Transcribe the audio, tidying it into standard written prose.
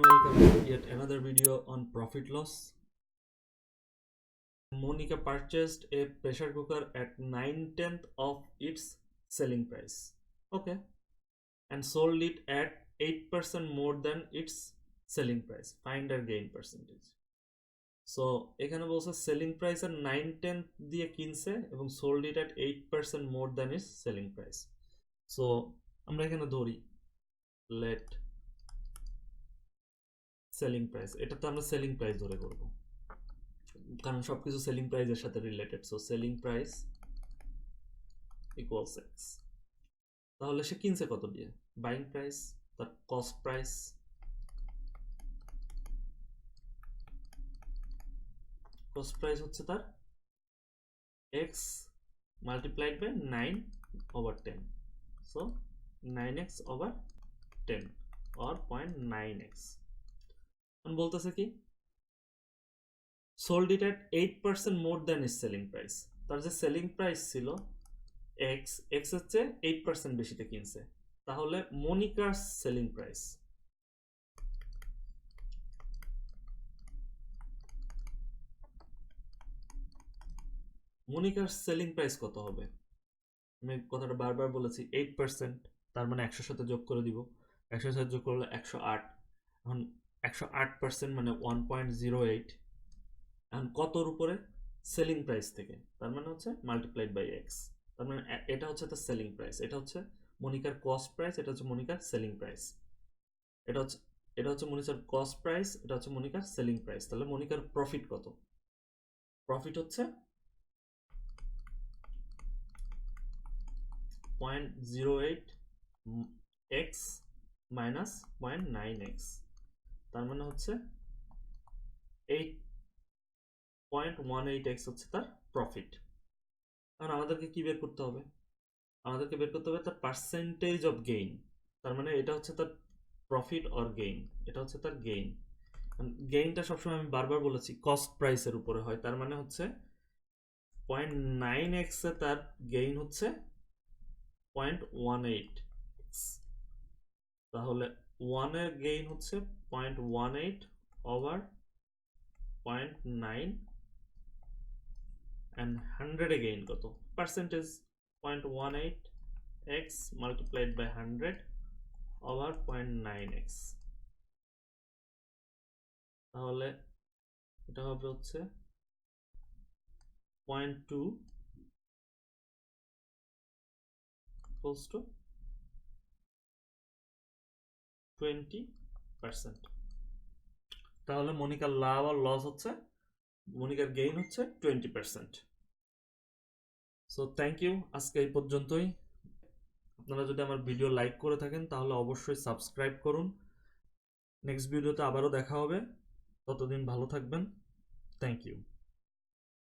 welcome to yet another video on profit loss. Monica purchased a pressure cooker at 9/10 of its selling price. Okay. And sold it at 8% more than its selling price. Find her gain percentage. So এখানে বলছে selling price at 9/10 দিয়ে কিনছে এবং sold it at 8% more than its selling price. So আমরা এখানে ধরি let selling price, এটা তো আমরা selling price ধরে করব কারণ সবকিছু selling price এর সাথে related. So selling price equals x। তাহলে সে কিনছে কত দিয়ে? বাইং প্রাইস, তার কস্ট প্রাইস, কস্ট প্রাইস হচ্ছে তার x multiplied by 9/10। So 9x over 10 or 0.9x। বলতেছে কি sold it at 8% more than its selling price। তার যে সেলিং প্রাইস ছিল x হচ্ছে 8% বেশিতে কিনছে। তাহলে মনিকার সেলিং প্রাইস কত হবে? আমি কথাটা বারবার বলেছি 8%, তার মানে 100 সাথে যোগ করে দিব। 100 সাথে যোগ করলে 108। এখন 108% মানে 1.08। এখন কতর উপরে? সেলিং প্রাইস থেকে, তার মানে হচ্ছে মাল্টিপ্লাইড বাই এক্স। তার মানে এটা হচ্ছে তার সেলিং প্রাইস, এটা হচ্ছে মনিকার কস্ট প্রাইস, এটা হচ্ছে মনিকার সেলিং প্রাইস। এটা হচ্ছে মনিকার কস্ট প্রাইস, এটা হচ্ছে মনিকার সেলিং প্রাইস। তাহলে মনিকার প্রফিট কত? প্রফিট হচ্ছে 0.08x মাইনাস 0.9x। তার মানে হচ্ছে 8.18x হচ্ছে তার প্রফিট। কারণ আমাদেরকে কি বের করতে হবে? আমাদেরকে বের করতে হবে তার পার্সেন্টেজ অফ গেইন। তার মানে এটা হচ্ছে তার প্রফিট অর গেইন, এটা হচ্ছে তার গেইন। গেইনটা সবসময় আমি বারবার বলেছি কস্ট প্রাইসের উপরে হয়। তার মানে হচ্ছে 0.9x এ তার গেইন হচ্ছে 0.18x। তাহলে 1 এর গেইন হচ্ছে 0.18 ওভার 0.9 and 100 এ গেইন কত? Percentage 0.18x multiplied by 100 over 0.9x। তাহলে এটা হবে হচ্ছে 0.2 equals to 20%। তাহলে মনিকার লাভ আর লস হচ্ছে, মনিকার গেইন হচ্ছে 20%। সো থ্যাংক ইউ, আজকে এই পর্যন্তই। আপনারা যদি আমার ভিডিও লাইক করে থাকেন তাহলে অবশ্যই সাবস্ক্রাইব করুন। নেক্সট ভিডিওতে আবারও দেখা হবে, ততদিন ভালো থাকবেন। Thank you.